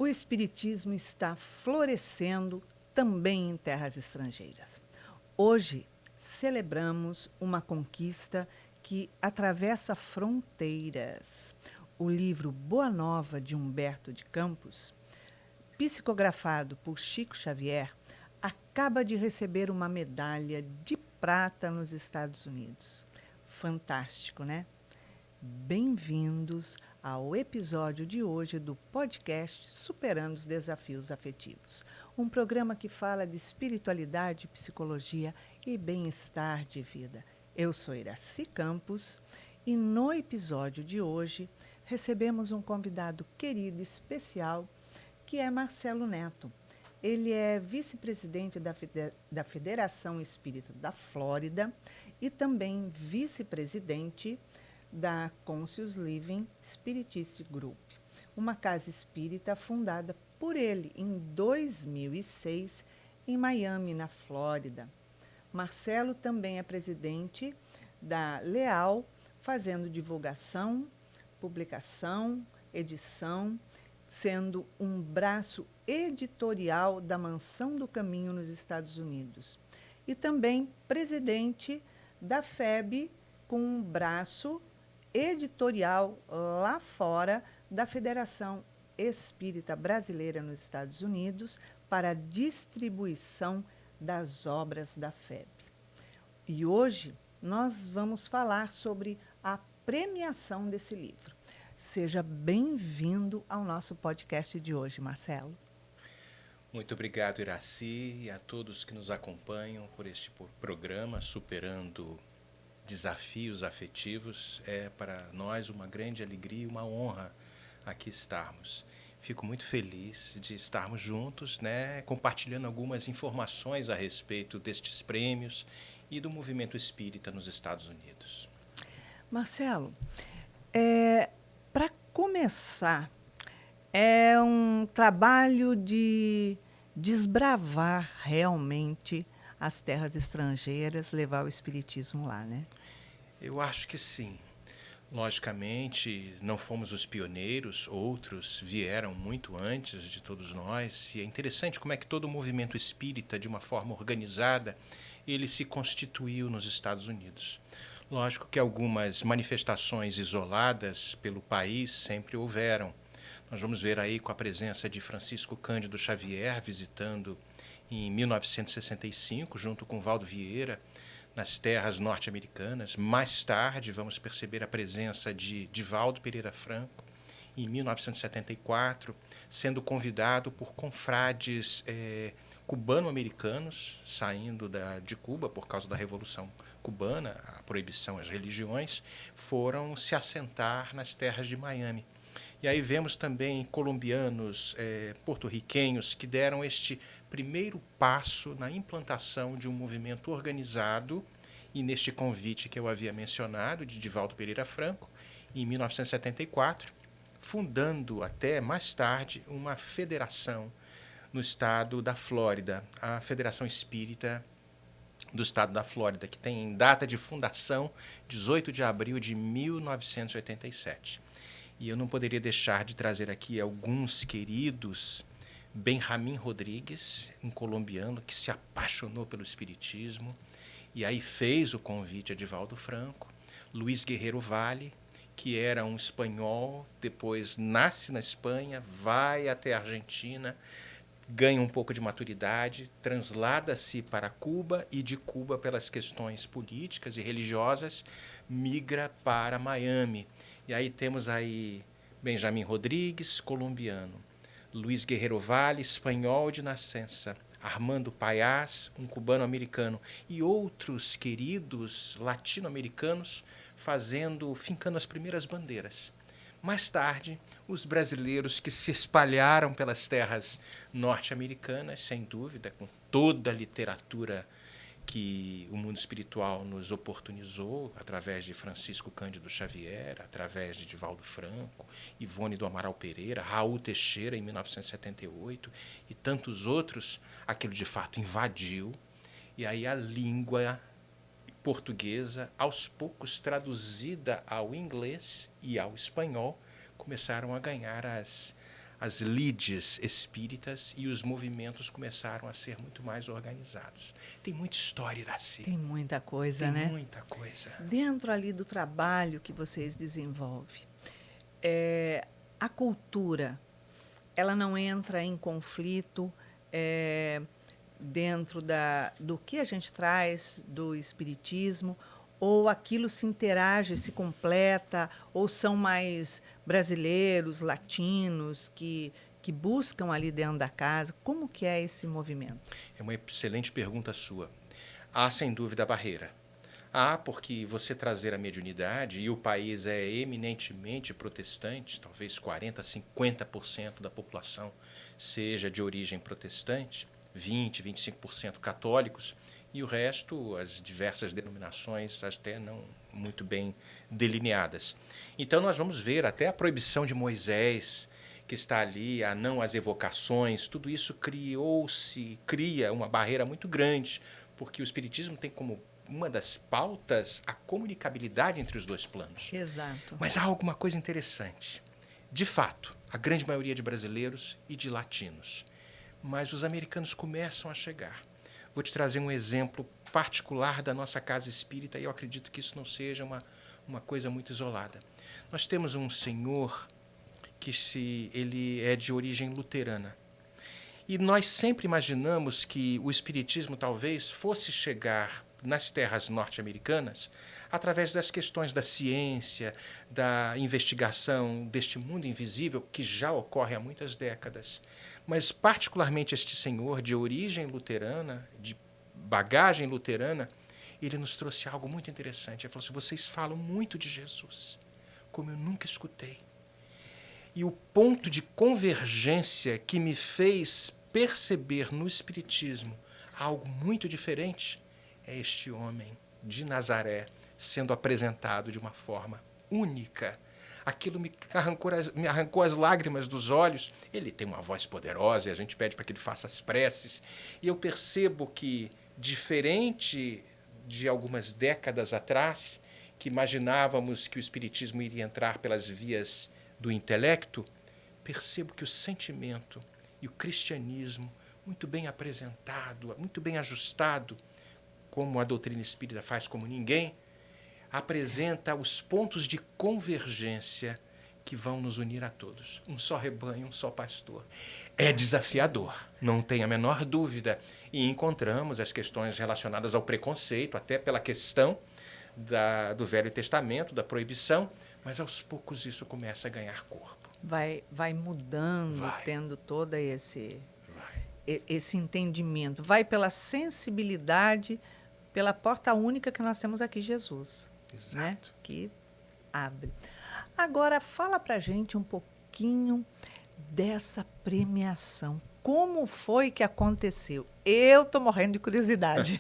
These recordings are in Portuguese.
O Espiritismo está florescendo também em terras estrangeiras. Hoje, celebramos uma conquista que atravessa fronteiras. O livro Boa Nova, de Humberto de Campos, psicografado por Chico Xavier, acaba de receber uma medalha de prata nos Estados Unidos. Fantástico, né? Bem-vindos ao episódio de hoje do podcast Superando os Desafios Afetivos, um programa que fala de espiritualidade, psicologia e bem-estar de vida. Eu sou Iraci Campos e no episódio de hoje recebemos um convidado querido e especial, que é Marcelo Neto. Ele é vice-presidente da Federação Espírita da Flórida e também vice-presidente da Conscious Living Spiritist Group, uma casa espírita fundada por ele em 2006 em Miami, na Flórida. Marcelo também é presidente da Leal, fazendo divulgação, publicação, edição, sendo um braço editorial da Mansão do Caminho nos Estados Unidos. E também presidente da FEB, com um braço editorial lá fora da Federação Espírita Brasileira nos Estados Unidos para a distribuição das obras da FEB. E hoje nós vamos falar sobre a premiação desse livro. Seja bem-vindo ao nosso podcast de hoje, Marcelo. Muito obrigado, Iraci, e a todos que nos acompanham por este programa Superando Desafios Afetivos. É para nós uma grande alegria e uma honra aqui estarmos. Fico muito feliz de estarmos juntos, compartilhando algumas informações a respeito destes prêmios e do movimento espírita nos Estados Unidos. Marcelo, para começar, é um trabalho de desbravar realmente as terras estrangeiras, levar o espiritismo lá, né? Eu acho que sim. Logicamente, não fomos os pioneiros, outros vieram muito antes de todos nós, e é interessante como é que todo o movimento espírita, de uma forma organizada, ele se constituiu nos Estados Unidos. Lógico que algumas manifestações isoladas pelo país sempre houveram. Nós vamos ver aí com a presença de Francisco Cândido Xavier visitando em 1965, junto com Valdo Vieira, nas terras norte-americanas. Mais tarde vamos perceber a presença de Divaldo Pereira Franco, em 1974, sendo convidado por confrades cubano-americanos, saindo de Cuba por causa da Revolução Cubana, a proibição às religiões, foram se assentar nas terras de Miami. E aí vemos também colombianos, porto-riquenhos, que deram este primeiro passo na implantação de um movimento organizado, e neste convite que eu havia mencionado, de Divaldo Pereira Franco, em 1974, fundando até mais tarde uma federação no estado da Flórida, a Federação Espírita do Estado da Flórida, que tem data de fundação 18 de abril de 1987. E eu não poderia deixar de trazer aqui alguns queridos. Benjamin Rodrigues, um colombiano que se apaixonou pelo espiritismo e aí fez o convite a Divaldo Franco. Luiz Guerreiro Valle, que era um espanhol, depois nasce na Espanha, vai até a Argentina, ganha um pouco de maturidade, translada-se para Cuba e de Cuba, pelas questões políticas e religiosas, migra para Miami. E aí temos aí Benjamin Rodrigues, colombiano, Luiz Guerreiro Valle, espanhol de nascença, Armando Payás, um cubano-americano, e outros queridos latino-americanos fincando as primeiras bandeiras. Mais tarde, os brasileiros que se espalharam pelas terras norte-americanas, sem dúvida, com toda a literatura que o mundo espiritual nos oportunizou, através de Francisco Cândido Xavier, através de Divaldo Franco, Ivone do Amaral Pereira, Raul Teixeira, em 1978, e tantos outros, aquilo de fato invadiu, e aí a língua portuguesa, aos poucos traduzida ao inglês e ao espanhol, começaram a ganhar as lides espíritas e os movimentos começaram a ser muito mais organizados. Tem muita história, Iraci. Tem muita coisa, Tem né? muita coisa. Dentro ali do trabalho que vocês desenvolvem, a cultura, ela não entra em conflito dentro do que a gente traz do espiritismo, ou aquilo se interage, se completa, ou são mais brasileiros, latinos, que buscam ali dentro da casa? Como que é esse movimento? É uma excelente pergunta sua. Há, sem dúvida, a barreira. Há, porque você trazer a mediunidade, e o país é eminentemente protestante, talvez 40%, 50% da população seja de origem protestante, 20%, 25% católicos, e o resto, as diversas denominações, até não muito bem delineadas. Então, nós vamos ver até a proibição de Moisés, que está ali, a não às evocações, tudo isso cria uma barreira muito grande, porque o Espiritismo tem como uma das pautas a comunicabilidade entre os dois planos. Exato. Mas há alguma coisa interessante. De fato, a grande maioria de brasileiros e de latinos. Mas os americanos começam a chegar. Vou te trazer um exemplo particular da nossa casa espírita, e eu acredito que isso não seja uma coisa muito isolada. Nós temos um senhor que ele é de origem luterana. E nós sempre imaginamos que o espiritismo talvez fosse chegar nas terras norte-americanas através das questões da ciência, da investigação deste mundo invisível que já ocorre há muitas décadas. Mas, particularmente, este senhor de origem luterana, de bagagem luterana, ele nos trouxe algo muito interessante. Ele falou assim: vocês falam muito de Jesus, como eu nunca escutei. E o ponto de convergência que me fez perceber no Espiritismo algo muito diferente é este homem de Nazaré sendo apresentado de uma forma única. Aquilo me arrancou as lágrimas dos olhos. Ele tem uma voz poderosa e a gente pede para que ele faça as preces. E eu percebo que, diferente de algumas décadas atrás, que imaginávamos que o Espiritismo iria entrar pelas vias do intelecto, percebo que o sentimento e o cristianismo, muito bem apresentado, muito bem ajustado, como a doutrina espírita faz como ninguém, apresenta os pontos de convergência que vão nos unir a todos. Um só rebanho, um só pastor. É desafiador, não tem a menor dúvida. E encontramos as questões relacionadas ao preconceito, até pela questão do Velho Testamento, da proibição, mas aos poucos isso começa a ganhar corpo. Vai mudando, tendo todo esse entendimento. Vai pela sensibilidade, pela porta única que nós temos aqui, Jesus. Exato. Né? Que abre. Agora, fala pra gente um pouquinho dessa premiação. Como foi que aconteceu? Eu estou morrendo de curiosidade.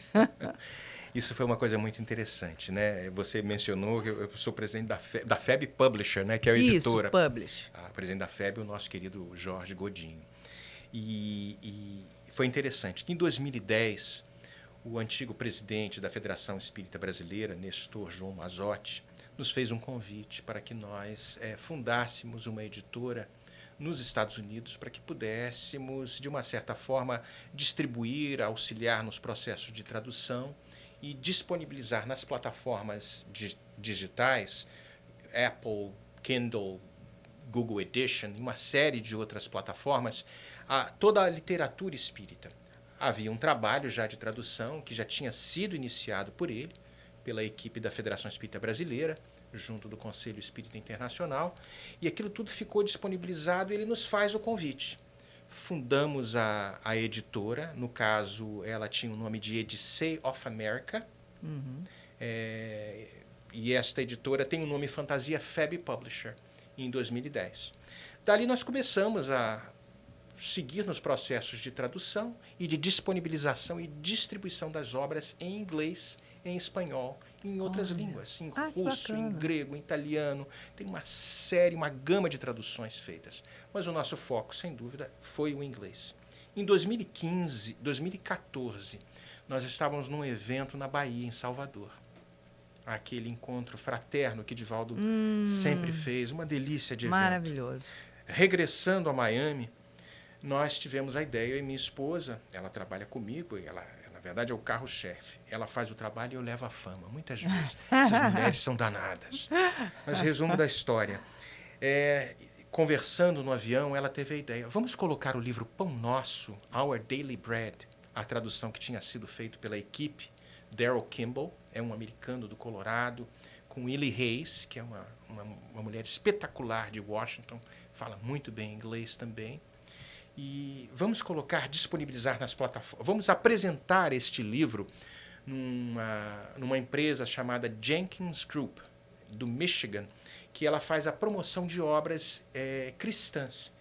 Isso foi uma coisa muito interessante, né? Você mencionou que eu sou presidente da FEB Publisher, né? Que é a editora. Isso, Publish. A presidente da FEB é o nosso querido Jorge Godinho. E foi interessante. Em 2010, o antigo presidente da Federação Espírita Brasileira, Nestor João Mazotti, nos fez um convite para que nós fundássemos uma editora nos Estados Unidos para que pudéssemos, de uma certa forma, distribuir, auxiliar nos processos de tradução e disponibilizar nas plataformas digitais, Apple, Kindle, Google Edition e uma série de outras plataformas, toda a literatura espírita. Havia um trabalho já de tradução que já tinha sido iniciado por ele, pela equipe da Federação Espírita Brasileira, junto do Conselho Espírita Internacional, e aquilo tudo ficou disponibilizado e ele nos faz o convite. Fundamos a editora, no caso ela tinha o nome de Odyssey of America, e esta editora tem o nome fantasia FEB Publisher, em 2010. Dali nós começamos a seguir nos processos de tradução e de disponibilização e distribuição das obras em inglês, em espanhol, em outras línguas, em russo, em grego, em italiano. Tem uma série, uma gama de traduções feitas. Mas o nosso foco, sem dúvida, foi o inglês. Em 2014, nós estávamos num evento na Bahia, em Salvador. Aquele encontro fraterno que Divaldo sempre fez, uma delícia de evento. Maravilhoso. regressando a Miami, nós tivemos a ideia, eu e minha esposa, ela trabalha comigo, e ela na verdade é o carro-chefe. Ela faz o trabalho e eu levo a fama. Muitas vezes. Essas mulheres são danadas. Mas resumo da história. Conversando no avião, ela teve a ideia. Vamos colocar o livro Pão Nosso, Our Daily Bread, a tradução que tinha sido feita pela equipe. Daryl Kimball, é um americano do Colorado, com Willie Hayes, que é uma mulher espetacular de Washington, fala muito bem inglês também. E vamos disponibilizar nas plataformas, vamos apresentar este livro numa empresa chamada Jenkins Group, do Michigan, que ela faz a promoção de obras cristãs.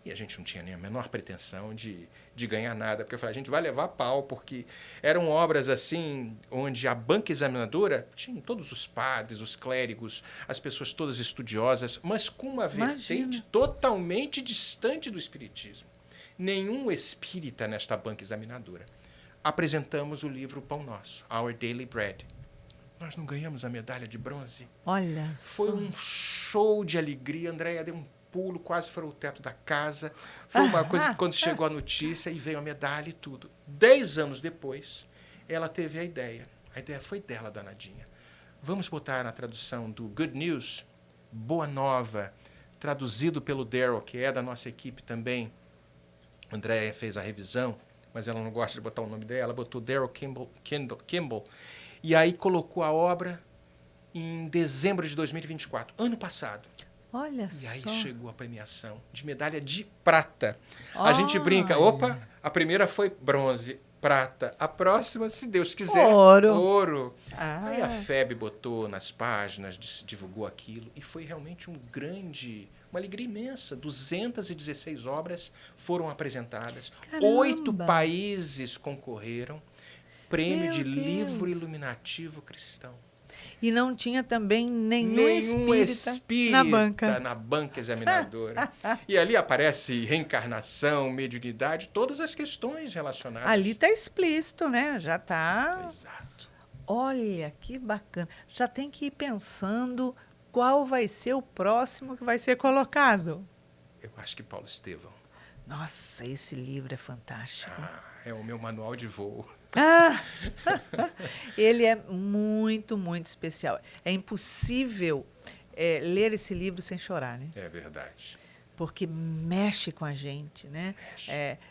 E a gente não tinha nem a menor pretensão de ganhar nada, porque eu falei, a gente vai levar pau, porque eram obras assim, onde a banca examinadora tinha todos os padres, os clérigos, as pessoas todas estudiosas, mas com uma vertente totalmente distante do espiritismo. Nenhum espírita nesta banca examinadora. Apresentamos o livro Pão Nosso, Our Daily Bread. Nós não ganhamos a medalha de bronze. Olha Foi um show de alegria. A Andréia deu um pulo, quase furou o teto da casa. Foi uma coisa que quando chegou a notícia e veio a medalha e tudo. 10 anos depois, ela teve a ideia. A ideia foi dela, danadinha. Vamos botar na tradução do Good News, Boa Nova, traduzido pelo Daryl, que é da nossa equipe também. A Andréia fez a revisão, mas ela não gosta de botar o nome dela. Ela botou Daryl Kimball. E aí colocou a obra em dezembro de 2024, ano passado. Olha só. E aí chegou a premiação de medalha de prata. A gente brinca, opa, a primeira foi bronze, prata. A próxima, se Deus quiser, ouro. Aí a FEB botou nas páginas, divulgou aquilo, e foi realmente uma alegria imensa. 216 obras foram apresentadas. Caramba. 8 países concorreram. Prêmio de livro iluminativo cristão. E não tinha também nenhum espírita na banca examinadora. E ali aparece reencarnação, mediunidade, todas as questões relacionadas. Ali está explícito, né? Já está. Exato. Olha, que bacana. Já tem que ir pensando qual vai ser o próximo que vai ser colocado. Eu acho que Paulo Estevão. Nossa, esse livro é fantástico. É o meu manual de voo. Ele é muito, muito especial. É impossível ler esse livro sem chorar, né? É verdade. Porque mexe com a gente, né?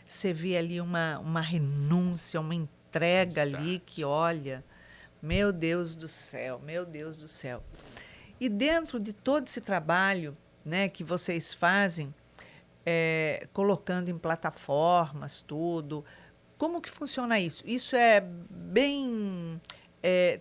Você vê ali uma renúncia, uma entrega ali que, olha, meu Deus do céu, meu Deus do céu. E dentro de todo esse trabalho, né, que vocês fazem, colocando em plataformas, tudo, como que funciona isso? Isso é bem...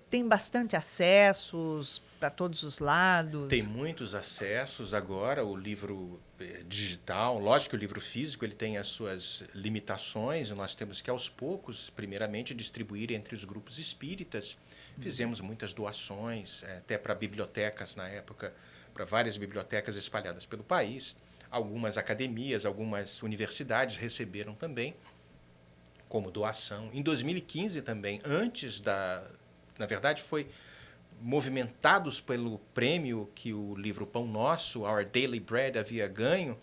tem bastante acessos para todos os lados? Tem muitos acessos agora. O livro digital, lógico que o livro físico ele tem as suas limitações. Nós temos que, aos poucos, primeiramente, distribuir entre os grupos espíritas. Fizemos muitas doações, até para bibliotecas na época, para várias bibliotecas espalhadas pelo país. Algumas academias, algumas universidades receberam também como doação. Em 2015 também, na verdade, foi movimentados pelo prêmio que o livro Pão Nosso, Our Daily Bread, havia ganho,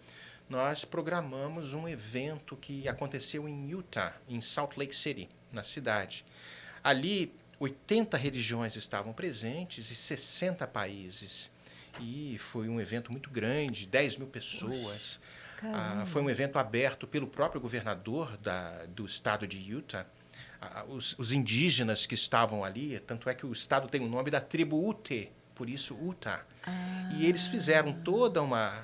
nós programamos um evento que aconteceu em Utah, em Salt Lake City, na cidade. Ali, 80 religiões estavam presentes e 60 países. E foi um evento muito grande, 10 mil pessoas. Foi um evento aberto pelo próprio governador do estado de Utah. Os indígenas que estavam ali, tanto é que o estado tem o nome da tribo Ute, por isso Utah. E eles fizeram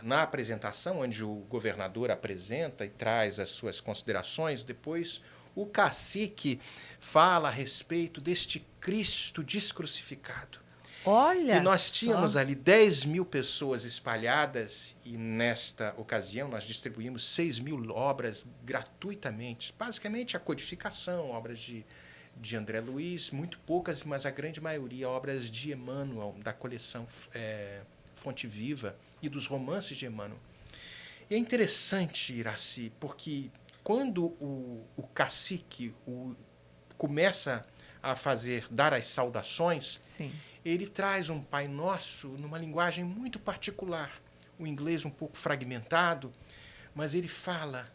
na apresentação, onde o governador apresenta e traz as suas considerações, depois o cacique fala a respeito deste Cristo descrucificado. Olha e nós tínhamos ali 10 mil pessoas espalhadas e, nesta ocasião, nós distribuímos 6 mil obras gratuitamente. Basicamente, a codificação, obras de André Luiz, muito poucas, mas a grande maioria obras de Emmanuel, da coleção Fonte Viva e dos romances de Emmanuel. E é interessante, Iraci, porque quando o cacique começa a dar as saudações, Sim. ele traz um Pai Nosso numa linguagem muito particular, o inglês um pouco fragmentado, mas ele fala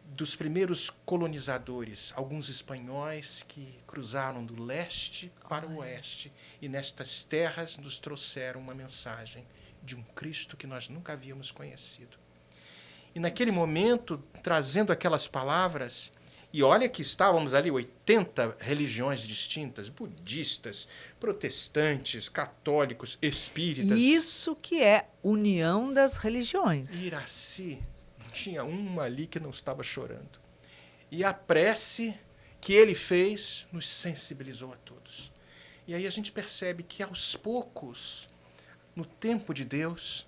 dos primeiros colonizadores, alguns espanhóis que cruzaram do leste para o oeste e nestas terras nos trouxeram uma mensagem de um Cristo que nós nunca havíamos conhecido. E naquele momento, trazendo aquelas palavras, e olha que estávamos ali 80 religiões distintas, budistas, protestantes, católicos, espíritas. Isso que é união das religiões. Iraci, não tinha uma ali que não estava chorando. E a prece que ele fez nos sensibilizou a todos. E aí a gente percebe que aos poucos, no tempo de Deus,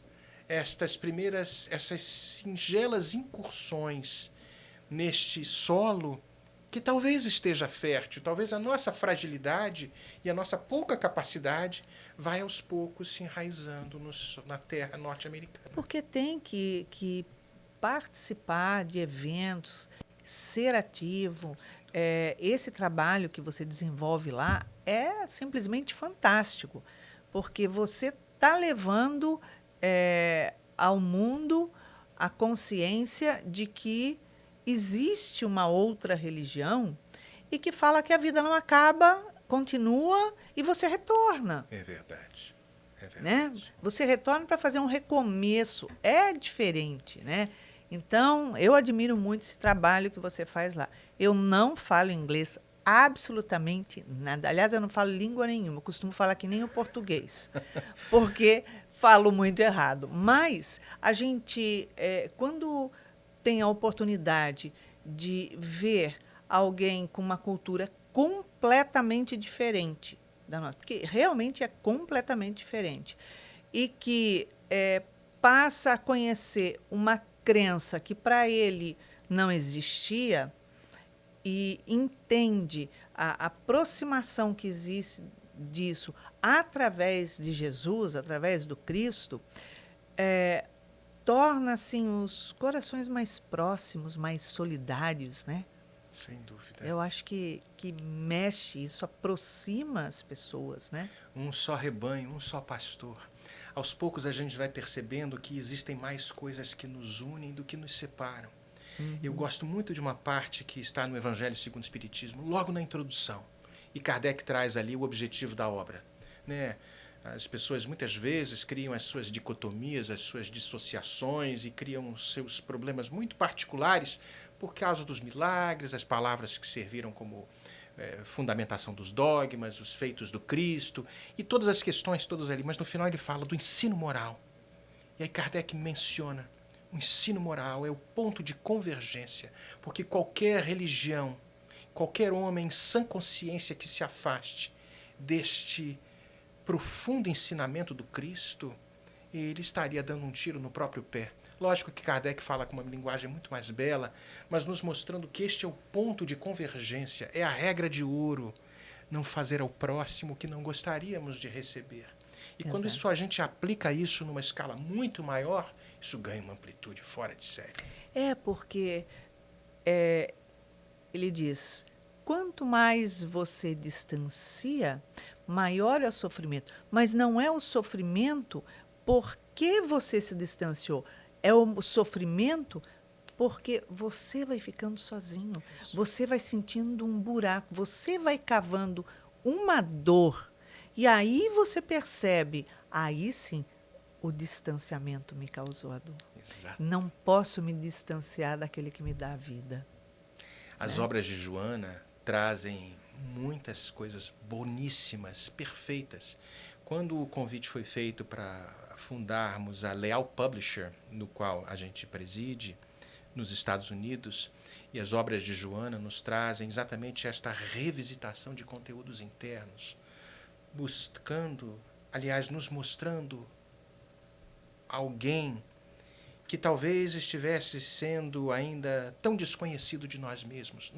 essas singelas incursões neste solo que talvez esteja fértil, talvez a nossa fragilidade e a nossa pouca capacidade vai aos poucos se enraizando na terra norte-americana. Porque tem que participar de eventos, ser ativo. Esse trabalho que você desenvolve lá é simplesmente fantástico, porque você está levando ao mundo a consciência de que existe uma outra religião e que fala que a vida não acaba, continua e você retorna. É verdade. É verdade. Né? Você retorna para fazer um recomeço. É diferente, né? Então, eu admiro muito esse trabalho que você faz lá. Eu não falo inglês absolutamente nada. Aliás, eu não falo língua nenhuma. Eu costumo falar que nem o português, porque falo muito errado. Mas a gente, quando tem a oportunidade de ver alguém com uma cultura completamente diferente da nossa, porque realmente é completamente diferente, e que passa a conhecer uma crença que para ele não existia e entende a aproximação que existe disso através de Jesus, através do Cristo, torna assim, os corações mais próximos, mais solidários, né? Sem dúvida. Eu acho que mexe, isso aproxima as pessoas, né? Um só rebanho, um só pastor. Aos poucos a gente vai percebendo que existem mais coisas que nos unem do que nos separam. Uhum. Eu gosto muito de uma parte que está no Evangelho segundo o Espiritismo, logo na introdução. E Kardec traz ali o objetivo da obra, né? As pessoas muitas vezes criam as suas dicotomias, as suas dissociações e criam os seus problemas muito particulares por causa dos milagres, as palavras que serviram como fundamentação dos dogmas, os feitos do Cristo e todas as questões todas ali. Mas no final ele fala do ensino moral. E aí Kardec menciona o ensino moral é o ponto de convergência, porque qualquer religião, qualquer homem em sã consciência que se afaste deste profundo ensinamento do Cristo, ele estaria dando um tiro no próprio pé. Lógico que Kardec fala com uma linguagem muito mais bela, mas nos mostrando que este é o ponto de convergência, é a regra de ouro, não fazer ao próximo o que não gostaríamos de receber. E quando isso, a gente aplica isso numa escala muito maior, isso ganha uma amplitude fora de série. Porque ele diz, quanto mais você distancia, maior é o sofrimento. Mas não é o sofrimento porque você se distanciou. É o sofrimento porque você vai ficando sozinho. Isso. Você vai sentindo um buraco. Você vai cavando uma dor. E aí você percebe, aí sim, o distanciamento me causou a dor. Exato. Não posso me distanciar daquele que me dá a vida. As obras de Joana trazem muitas coisas boníssimas, perfeitas. Quando o convite foi feito para fundarmos a Leal Publisher, no qual a gente preside, nos Estados Unidos, e as obras de Joana nos trazem exatamente esta revisitação de conteúdos internos, buscando, aliás, nos mostrando alguém que talvez estivesse sendo ainda tão desconhecido de nós mesmos.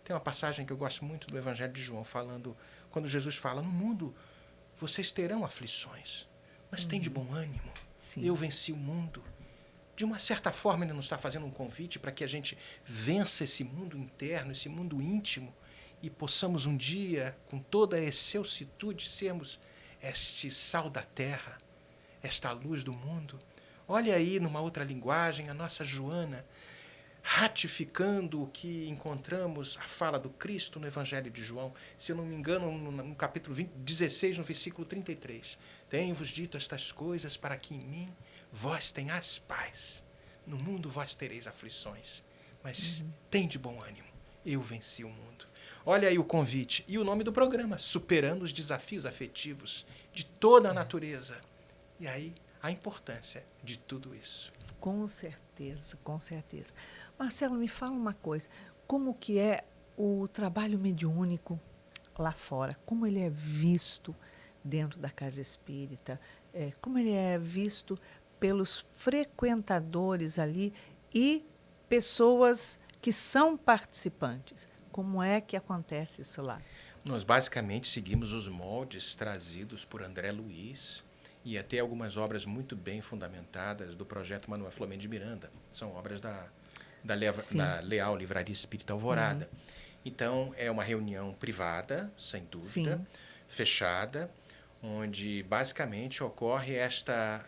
Tem uma passagem que eu gosto muito do Evangelho de João, quando Jesus fala, no mundo vocês terão aflições, mas tem de bom ânimo. Sim. Eu venci o mundo. De uma certa forma, ele nos está fazendo um convite para que a gente vença esse mundo interno, esse mundo íntimo, e possamos um dia, com toda a excelsitude, sermos este sal da terra, esta luz do mundo. Olha aí, numa outra linguagem, a nossa Joana, ratificando o que encontramos, a fala do Cristo no Evangelho de João, se eu não me engano, no capítulo 16, no versículo 33. Tenho-vos dito estas coisas para que em mim vós tenhais paz. No mundo vós tereis aflições, mas tende bom ânimo, eu venci o mundo. Olha aí o convite e o nome do programa, Superando os Desafios Afetivos de toda a natureza. E aí a importância de tudo isso. Com certeza, com certeza. Marcelo, me fala uma coisa. Como que é o trabalho mediúnico lá fora? Como ele é visto dentro da casa espírita? Como ele é visto pelos frequentadores ali e pessoas que são participantes? Como é que acontece isso lá? Nós basicamente seguimos os moldes trazidos por André Luiz e até algumas obras muito bem fundamentadas do projeto Manuel Flamengo de Miranda. São obras da Leal Livraria Espírita Alvorada. Então, é uma reunião privada, sem dúvida, fechada, onde basicamente ocorre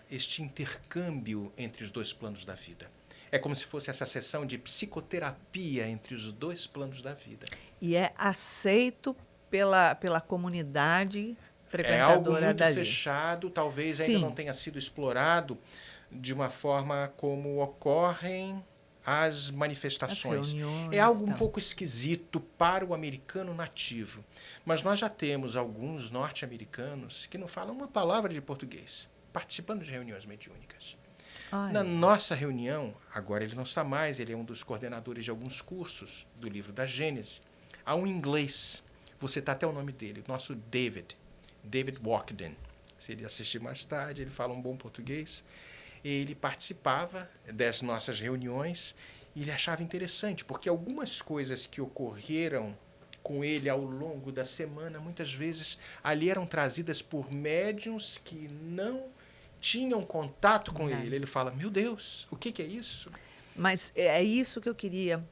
este intercâmbio entre os dois planos da vida. É como se fosse essa sessão de psicoterapia entre os dois planos da vida. E é aceito pela comunidade frequentadora é algo muito dali. fechado, talvez ainda não tenha sido explorado de uma forma como ocorrem as manifestações. As reuniões, é algo um pouco esquisito para o americano nativo. Mas nós já temos alguns norte-americanos que não falam uma palavra de português, participando de reuniões mediúnicas. Na nossa reunião, agora ele não está mais, ele é um dos coordenadores de alguns cursos do livro da Gênese. Há um inglês, vou citar até o nome dele, o nosso David Walkden. Se ele assistir mais tarde, ele fala um bom português. Ele participava das nossas reuniões e ele achava interessante, porque algumas coisas que ocorreram com ele ao longo da semana, muitas vezes ali eram trazidas por médiuns que não tinham contato com ele. Ele fala, meu Deus, o que é isso? Mas é isso que eu queria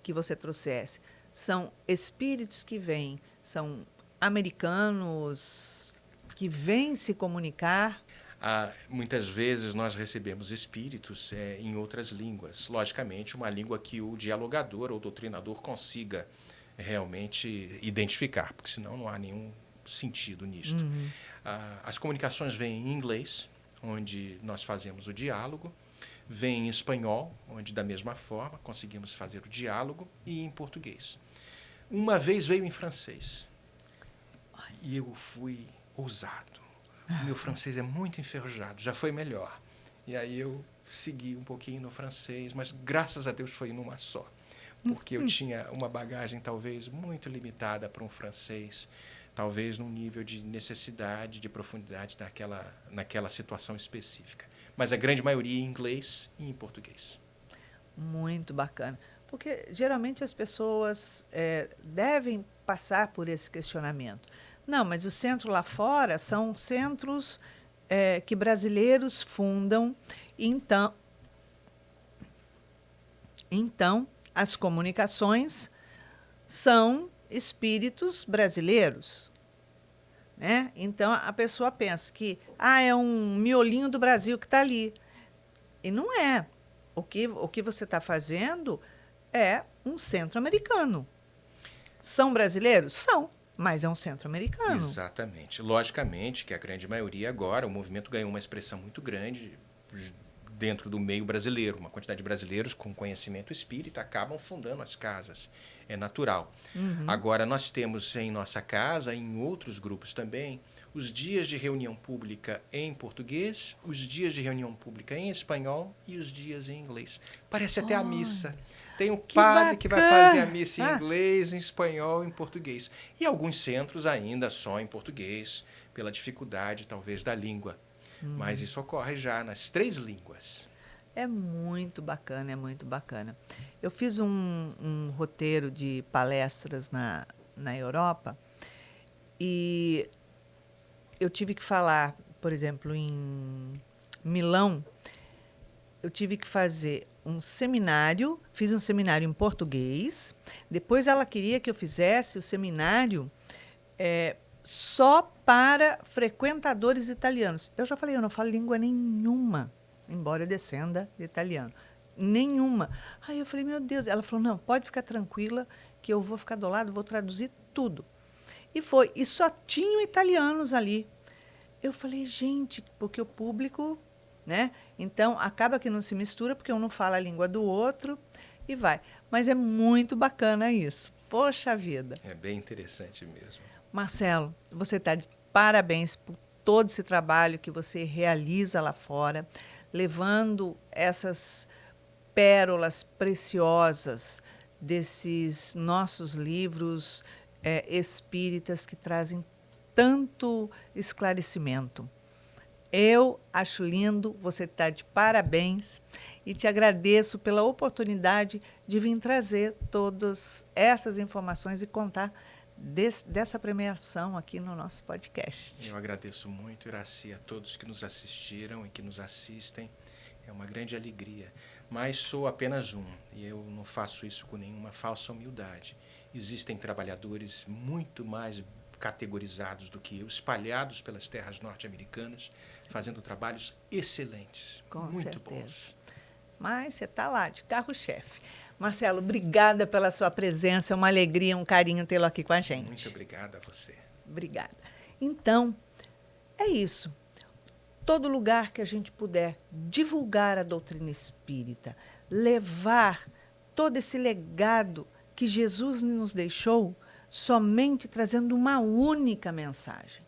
que você trouxesse. São espíritos que vêm, são americanos que vêm se comunicar. Muitas vezes nós recebemos espíritos em outras línguas. Logicamente, uma língua que o dialogador ou doutrinador consiga realmente identificar, porque senão não há nenhum sentido nisto. As comunicações vêm em inglês, onde nós fazemos o diálogo, vem em espanhol, onde da mesma forma conseguimos fazer o diálogo, e em português. Uma vez veio em francês, e eu fui ousado. O meu francês é muito enferrujado, já foi melhor. E aí eu segui um pouquinho no francês, mas graças a Deus foi numa só, porque eu tinha uma bagagem talvez muito limitada para um francês, talvez num nível de necessidade, de profundidade naquela situação específica. Mas a grande maioria em inglês e em português. Muito bacana. Porque, geralmente, as pessoas devem passar por esse questionamento. Não, mas os centros lá fora são centros que brasileiros fundam. Então, as comunicações são espíritos brasileiros, né? Então a pessoa pensa que é um miolinho do Brasil que está ali, e não é. O que você está fazendo é um centro-americano. São brasileiros? São, mas é um centro-americano. Exatamente. Logicamente que a grande maioria agora, o movimento ganhou uma expressão muito grande dentro do meio brasileiro. Uma quantidade de brasileiros com conhecimento espírita acabam fundando as casas. É natural. Agora, nós temos em nossa casa, em outros grupos também, os dias de reunião pública em português, os dias de reunião pública em espanhol e os dias em inglês. Parece até a missa. Tem um padre que vai fazer a missa em inglês, em espanhol e em português. E alguns centros ainda só em português, pela dificuldade, talvez, da língua. Mas isso ocorre já nas 3 línguas. É muito bacana, é muito bacana. Eu fiz um roteiro de palestras na Europa e eu tive que falar, por exemplo, em Milão, eu tive que fazer um seminário, fiz um seminário em português, depois ela queria que eu fizesse o seminário só para frequentadores italianos. Eu já falei, eu não falo língua nenhuma, embora eu descenda de italiano. Nenhuma. Aí eu falei, meu Deus. Ela falou, não, pode ficar tranquila, que eu vou ficar do lado, vou traduzir tudo. E foi. E só tinham italianos ali. Eu falei, gente, porque o público, né? Então, acaba que não se mistura, porque um não fala a língua do outro e vai. Mas é muito bacana isso. Poxa vida. É bem interessante mesmo. Marcelo, você está de parabéns por todo esse trabalho que você realiza lá fora, levando essas pérolas preciosas desses nossos livros espíritas que trazem tanto esclarecimento. Eu acho lindo, você está de parabéns e te agradeço pela oportunidade de vir trazer todas essas informações e contar dessa premiação aqui no nosso podcast. Eu agradeço muito, Iraci, a todos que nos assistiram e que nos assistem. É uma grande alegria. Mas sou apenas um, e eu não faço isso com nenhuma falsa humildade. Existem trabalhadores muito mais categorizados do que eu, espalhados pelas terras norte-americanas, fazendo trabalhos excelentes, Com muito certeza. bons. Mas você está lá, de carro-chefe. Marcelo, obrigada pela sua presença, é uma alegria, um carinho tê-lo aqui com a gente. Muito obrigado a você. Obrigada. Então, é isso. Todo lugar que a gente puder divulgar a doutrina espírita, levar todo esse legado que Jesus nos deixou, somente trazendo uma única mensagem.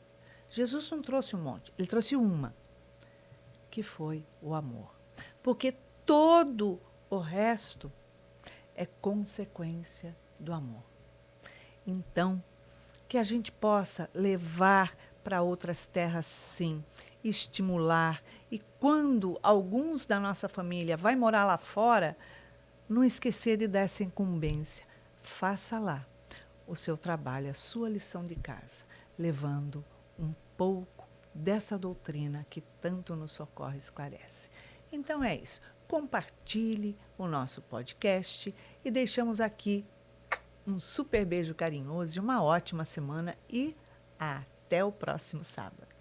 Jesus não trouxe um monte, ele trouxe uma, que foi o amor. Porque todo o resto é consequência do amor. Então, que a gente possa levar para outras terras, sim, estimular. E quando alguns da nossa família vai morar lá fora, não esquecer de dar essa incumbência. Faça lá o seu trabalho, a sua lição de casa, levando um pouco dessa doutrina que tanto nos socorre e esclarece. Então é isso. Compartilhe o nosso podcast e deixamos aqui um super beijo carinhoso e uma ótima semana e até o próximo sábado.